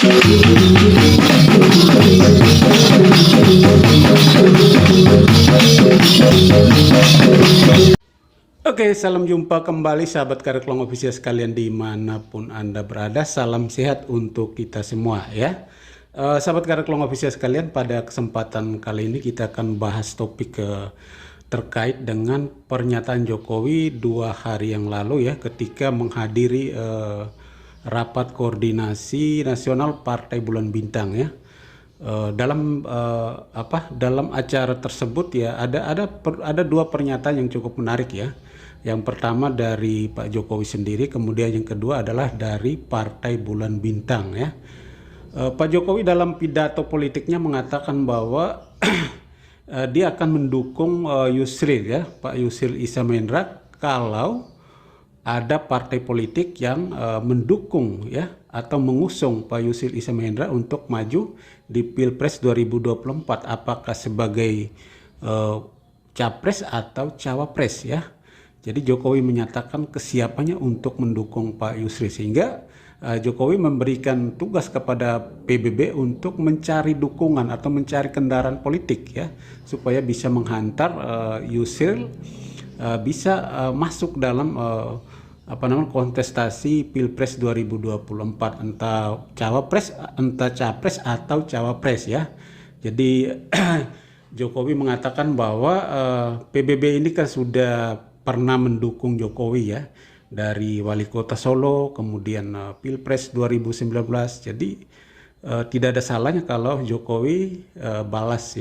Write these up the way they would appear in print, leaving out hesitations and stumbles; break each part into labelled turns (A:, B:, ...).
A: Oke, salam jumpa kembali sahabat Karir Long Official sekalian dimanapun Anda berada. Salam sehat untuk kita semua ya. Sahabat Karir Long Official sekalian, pada kesempatan kali ini kita akan bahas topik terkait dengan pernyataan Jokowi 2 hari yang lalu ya, ketika menghadiri rapat koordinasi nasional Partai Bulan Bintang ya. Dalam acara tersebut ya ada 2 pernyataan yang cukup menarik ya. Yang pertama dari Pak Jokowi sendiri, kemudian yang kedua adalah dari Partai Bulan Bintang ya. Pak Jokowi dalam pidato politiknya mengatakan bahwa dia akan mendukung Yusril ya, Pak Yusril Issa Mahendra, kalau ada partai politik yang mendukung ya atau mengusung Pak Yusril Issa Mahendra untuk maju di Pilpres 2024, apakah sebagai capres atau cawapres ya. Jadi Jokowi menyatakan kesiapannya untuk mendukung Pak Yusril, sehingga Jokowi memberikan tugas kepada PBB untuk mencari dukungan atau mencari kendaraan politik ya, supaya bisa menghantar Yusril bisa masuk dalam kontestasi Pilpres 2024, entah capres atau cawapres ya. Jadi Jokowi mengatakan bahwa PBB ini kan sudah pernah mendukung Jokowi ya, dari wali kota Solo, kemudian Pilpres 2019. Jadi tidak ada salahnya kalau Jokowi balas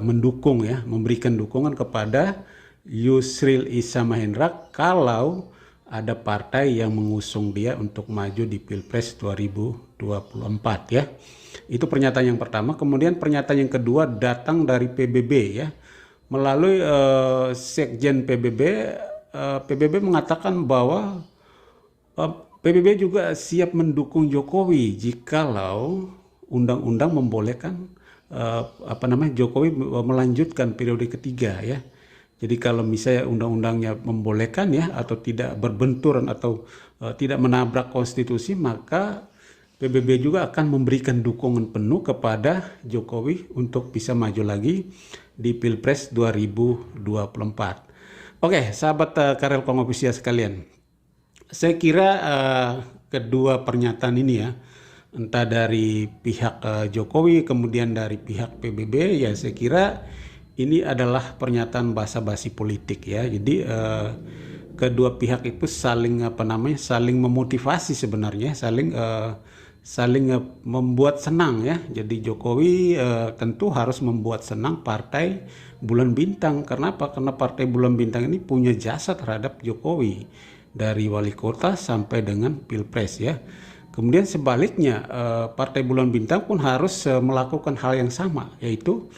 A: mendukung ya, memberikan dukungan kepada Yusril Issa Mahendra kalau ada partai yang mengusung dia untuk maju di Pilpres 2024 ya. Itu pernyataan yang pertama. Kemudian pernyataan yang kedua datang dari PBB ya. Melalui Sekjen PBB, PBB mengatakan bahwa PBB juga siap mendukung Jokowi jikalau undang-undang membolehkan Jokowi melanjutkan periode ketiga ya. Jadi kalau misalnya undang-undangnya membolehkan ya, atau tidak berbenturan atau tidak menabrak konstitusi, maka PBB juga akan memberikan dukungan penuh kepada Jokowi untuk bisa maju lagi di Pilpres 2024. Oke, sahabat Karir Long Official sekalian, saya kira kedua pernyataan ini ya, entah dari pihak Jokowi kemudian dari pihak PBB ya, saya kira ini adalah pernyataan basa-basi politik ya. Jadi kedua pihak itu saling memotivasi sebenarnya, saling membuat senang ya. Jadi Jokowi tentu harus membuat senang Partai Bulan Bintang. Kenapa? Karena Partai Bulan Bintang ini punya jasa terhadap Jokowi dari wali kota sampai dengan Pilpres ya. Kemudian sebaliknya Partai Bulan Bintang pun harus melakukan hal yang sama, yaitu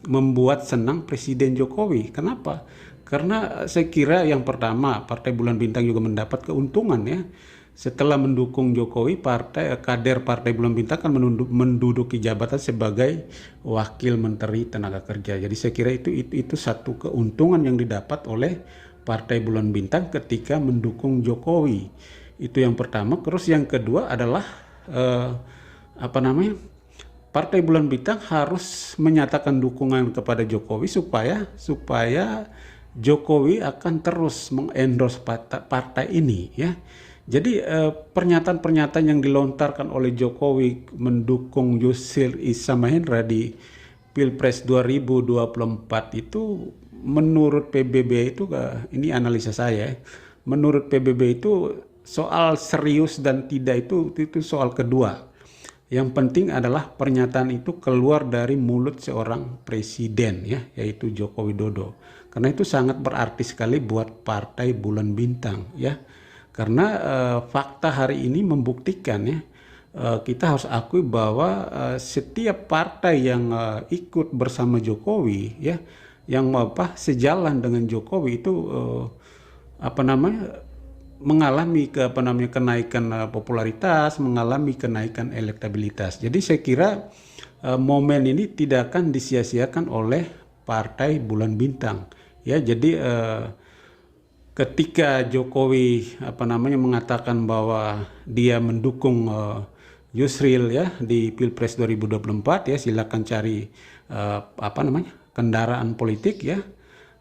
A: membuat senang Presiden Jokowi. Kenapa? Karena saya kira yang pertama, Partai Bulan Bintang juga mendapat keuntungan ya. Setelah mendukung Jokowi, kader Partai Bulan Bintang kan menduduki jabatan sebagai Wakil Menteri Tenaga Kerja. Jadi saya kira itu satu keuntungan yang didapat oleh Partai Bulan Bintang ketika mendukung Jokowi. Itu yang pertama. Terus yang kedua adalah Partai Bulan Bintang harus menyatakan dukungan kepada Jokowi supaya Jokowi akan terus mengendorse partai ini ya. Jadi pernyataan-pernyataan yang dilontarkan oleh Jokowi mendukung Yusril Issa Mahendra di Pilpres 2024 itu menurut PBB itu, ini analisa saya, menurut PBB itu soal serius dan tidak itu soal kedua. Yang penting adalah pernyataan itu keluar dari mulut seorang presiden ya, yaitu Joko Widodo. Karena itu sangat berarti sekali buat Partai Bulan Bintang ya. Karena fakta hari ini membuktikan ya, kita harus akui bahwa setiap partai yang ikut bersama Jokowi ya, yang sejalan dengan Jokowi itu mengalami kenaikan popularitas, mengalami kenaikan elektabilitas. Jadi saya kira momen ini tidak akan disia-siakan oleh Partai Bulan Bintang ya. Jadi ketika Jokowi mengatakan bahwa dia mendukung Yusril ya di Pilpres 2024 ya, silakan cari kendaraan politik ya.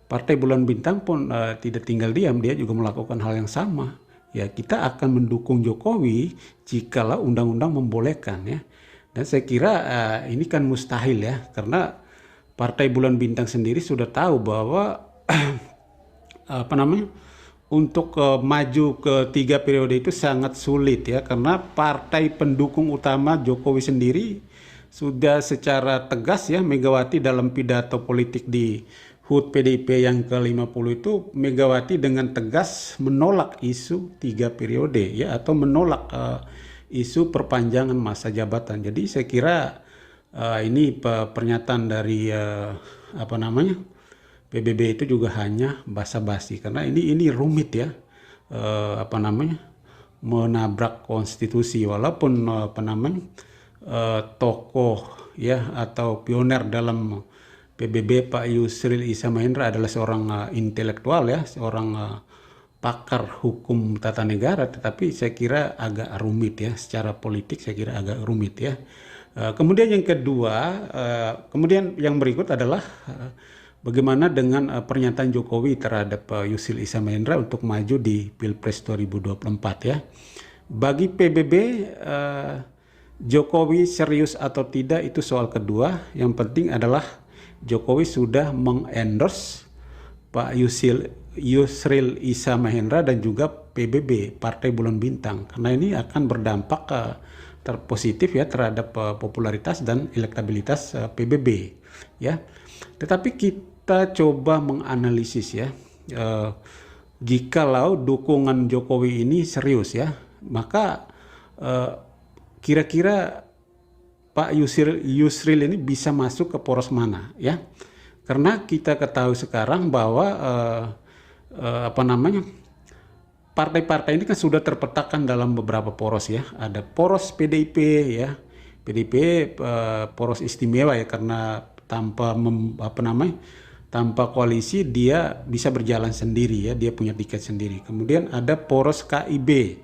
A: Partai Bulan Bintang pun tidak tinggal diam, dia juga melakukan hal yang sama. Ya, kita akan mendukung Jokowi jikalau undang-undang membolehkan ya. Dan saya kira ini kan mustahil ya, karena Partai Bulan Bintang sendiri sudah tahu bahwa untuk maju ke 3 periode itu sangat sulit ya, karena partai pendukung utama Jokowi sendiri sudah secara tegas ya, Megawati dalam pidato politik di HUT PDIP yang ke-50 itu, Megawati dengan tegas menolak isu 3 periode ya, atau menolak isu perpanjangan masa jabatan. Jadi saya kira ini pernyataan dari PBB itu juga hanya basa-basi, karena ini rumit ya, menabrak konstitusi. Walaupun tokoh ya atau pioner dalam PBB Pak Yusril Issa Mahendra adalah seorang intelektual ya, seorang pakar hukum tata negara, tetapi saya kira agak rumit ya, secara politik saya kira agak rumit ya. Kemudian yang kedua, kemudian yang berikut adalah bagaimana dengan pernyataan Jokowi terhadap Yusril Issa Mahendra untuk maju di Pilpres 2024 ya. Bagi PBB, Jokowi serius atau tidak itu soal kedua. Yang penting adalah Jokowi sudah mengendorse Pak Yusril Issa Mahendra dan juga PBB, Partai Bulan Bintang, karena ini akan berdampak terpositif ya terhadap popularitas dan elektabilitas PBB ya. Tetapi kita coba menganalisis ya, jikalau dukungan Jokowi ini serius ya, maka kira-kira Pak Yusril ini bisa masuk ke poros mana ya? Karena kita ketahui sekarang bahwa partai-partai ini kan sudah terpetakan dalam beberapa poros ya. Ada poros PDIP ya, PDIP poros istimewa ya, karena tanpa koalisi dia bisa berjalan sendiri ya, dia punya tiket sendiri. Kemudian ada poros KIB.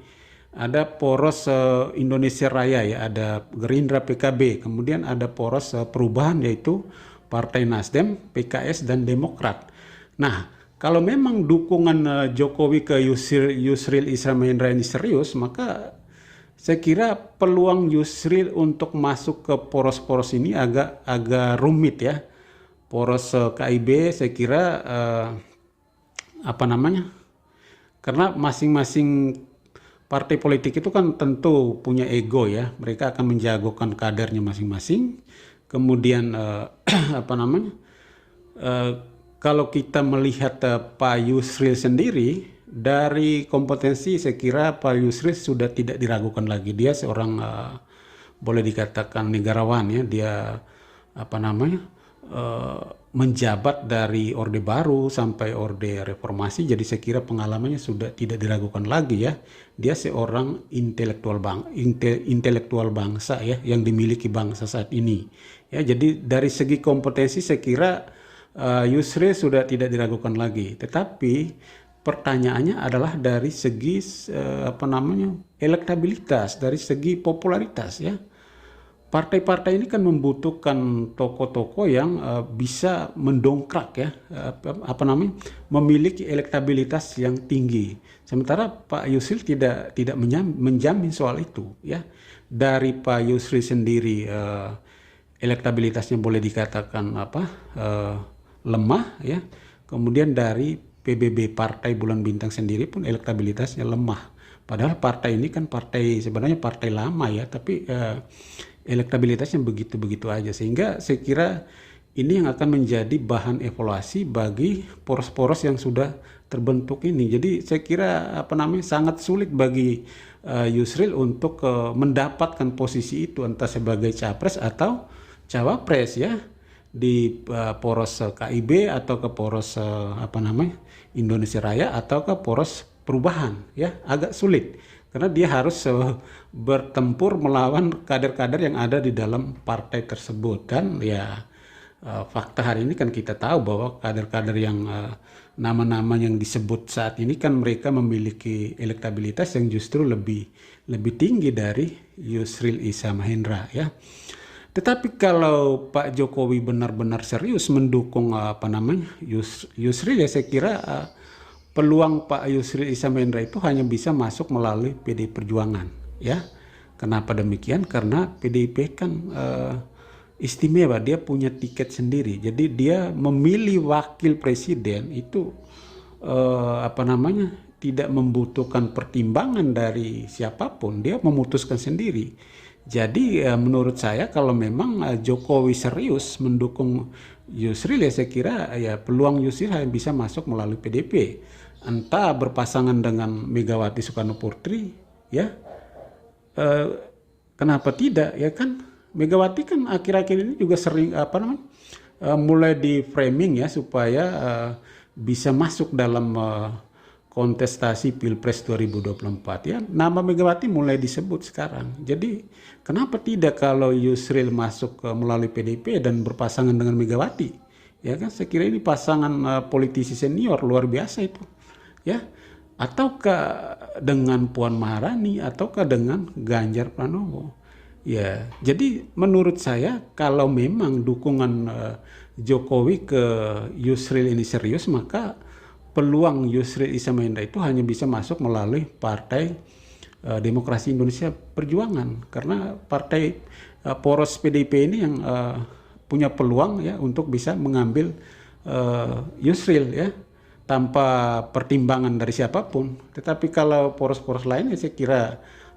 A: Ada poros Indonesia Raya ya, ada Gerindra, PKB, kemudian ada poros perubahan yaitu Partai Nasdem, PKS dan Demokrat. Nah, kalau memang dukungan Jokowi ke Yusril Issa Mahendra ini serius, maka saya kira peluang Yusril untuk masuk ke poros-poros ini agak rumit ya. Poros KIB saya kira karena masing-masing partai politik itu kan tentu punya ego ya, mereka akan menjagokan kadernya masing-masing. Kemudian kalau kita melihat Pak Yusril sendiri, dari kompetensi saya kira Pak Yusril sudah tidak diragukan lagi. Dia seorang boleh dikatakan negarawan ya, dia menjabat dari Orde Baru sampai Orde Reformasi, jadi saya kira pengalamannya sudah tidak diragukan lagi ya. Dia seorang intelektual bangsa ya, yang dimiliki bangsa saat ini ya. Jadi dari segi kompetensi saya kira Yusril sudah tidak diragukan lagi. Tetapi pertanyaannya adalah dari segi elektabilitas, dari segi popularitas ya. Partai-partai ini kan membutuhkan tokoh-tokoh yang bisa mendongkrak ya, memiliki elektabilitas yang tinggi. Sementara Pak Yusril tidak menjamin soal itu ya. Dari Pak Yusril sendiri elektabilitasnya boleh dikatakan lemah ya. Kemudian dari PBB Partai Bulan Bintang sendiri pun elektabilitasnya lemah. Padahal partai ini kan sebenarnya partai lama ya, tapi elektabilitasnya begitu-begitu aja, sehingga saya kira ini yang akan menjadi bahan evaluasi bagi poros-poros yang sudah terbentuk ini. Jadi saya kira sangat sulit bagi Yusril untuk mendapatkan posisi itu, entah sebagai capres atau cawapres ya, di poros KIB atau ke poros Indonesia Raya atau ke poros perubahan ya, agak sulit. Karena dia harus bertempur melawan kader-kader yang ada di dalam partai tersebut. Dan ya fakta hari ini kan kita tahu bahwa kader-kader yang nama-nama yang disebut saat ini kan mereka memiliki elektabilitas yang justru lebih tinggi dari Yusril Iza Mahendra ya. Tetapi kalau Pak Jokowi benar-benar serius mendukung Yusril ya, saya kira peluang Pak Yusril Iza Mahendra itu hanya bisa masuk melalui PDI Perjuangan ya. Kenapa demikian? Karena PDIP kan istimewa, dia punya tiket sendiri. Jadi dia memilih wakil presiden itu tidak membutuhkan pertimbangan dari siapapun, dia memutuskan sendiri. Jadi menurut saya kalau memang Jokowi serius mendukung Yusril ya, saya kira ya peluang Yusril hanya bisa masuk melalui PDIP, entah berpasangan dengan Megawati Soekarno Putri ya. Kenapa tidak ya kan, Megawati kan akhir-akhir ini juga sering mulai di framing ya supaya bisa masuk dalam kontestasi Pilpres 2024 ya. Nama Megawati mulai disebut sekarang. Jadi kenapa tidak kalau Yusril masuk melalui PDIP dan berpasangan dengan Megawati? Ya kan, saya kira ini pasangan politisi senior luar biasa itu. Ya. Ataukah dengan Puan Maharani ataukah dengan Ganjar Pranowo? Ya, jadi menurut saya kalau memang dukungan Jokowi ke Yusril ini serius, maka peluang Yusril Iza Mahendra itu hanya bisa masuk melalui Partai Demokrasi Indonesia Perjuangan, karena partai poros PDIP ini yang punya peluang ya untuk bisa mengambil Yusril ya tanpa pertimbangan dari siapapun. Tetapi kalau poros-poros lain ya saya kira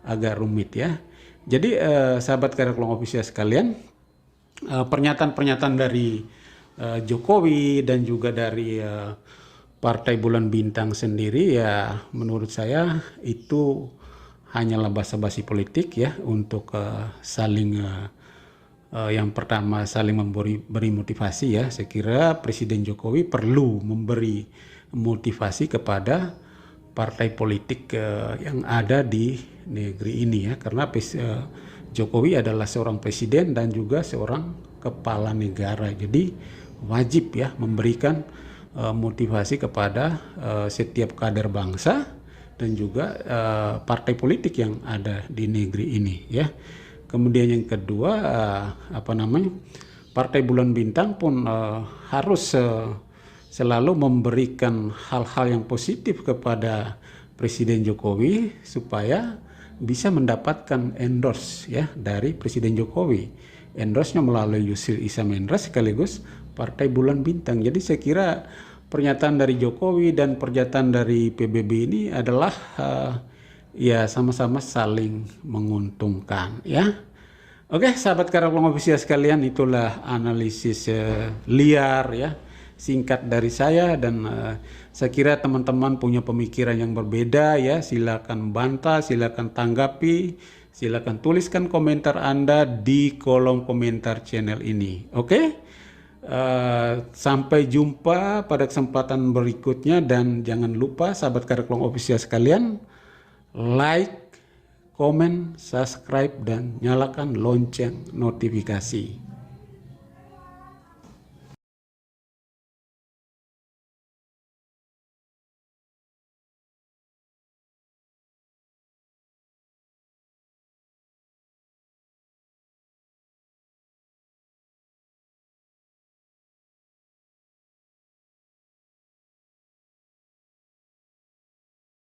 A: agak rumit ya. Jadi sahabat kader Kelompok Ofisial sekalian, pernyataan-pernyataan dari Jokowi dan juga dari Partai Bulan Bintang sendiri ya menurut saya itu hanyalah basa-basi politik ya untuk saling yang pertama saling memberi motivasi ya. Saya kira Presiden Jokowi perlu memberi motivasi kepada partai politik yang ada di negeri ini ya, karena Jokowi adalah seorang presiden dan juga seorang kepala negara, jadi wajib ya memberikan motivasi kepada setiap kader bangsa dan juga partai politik yang ada di negeri ini ya. Kemudian yang kedua Partai Bulan Bintang pun harus selalu memberikan hal-hal yang positif kepada Presiden Jokowi supaya bisa mendapatkan endorse ya dari Presiden Jokowi. Endorse-nya melalui Yusril Iza Mahendra sekaligus Partai Bulan Bintang. Jadi saya kira pernyataan dari Jokowi dan pernyataan dari PBB ini adalah ya sama-sama saling menguntungkan ya. Oke, sahabat kader Kelompok Ofisial sekalian, itulah analisis liar ya singkat dari saya, dan saya kira teman-teman punya pemikiran yang berbeda ya, silakan bantah, silakan tanggapi, silakan tuliskan komentar Anda di kolom komentar channel ini. Oke? Sampai jumpa pada kesempatan berikutnya, dan jangan lupa sahabat kader Kelompok Ofisial sekalian, like, komen, subscribe, dan nyalakan lonceng notifikasi.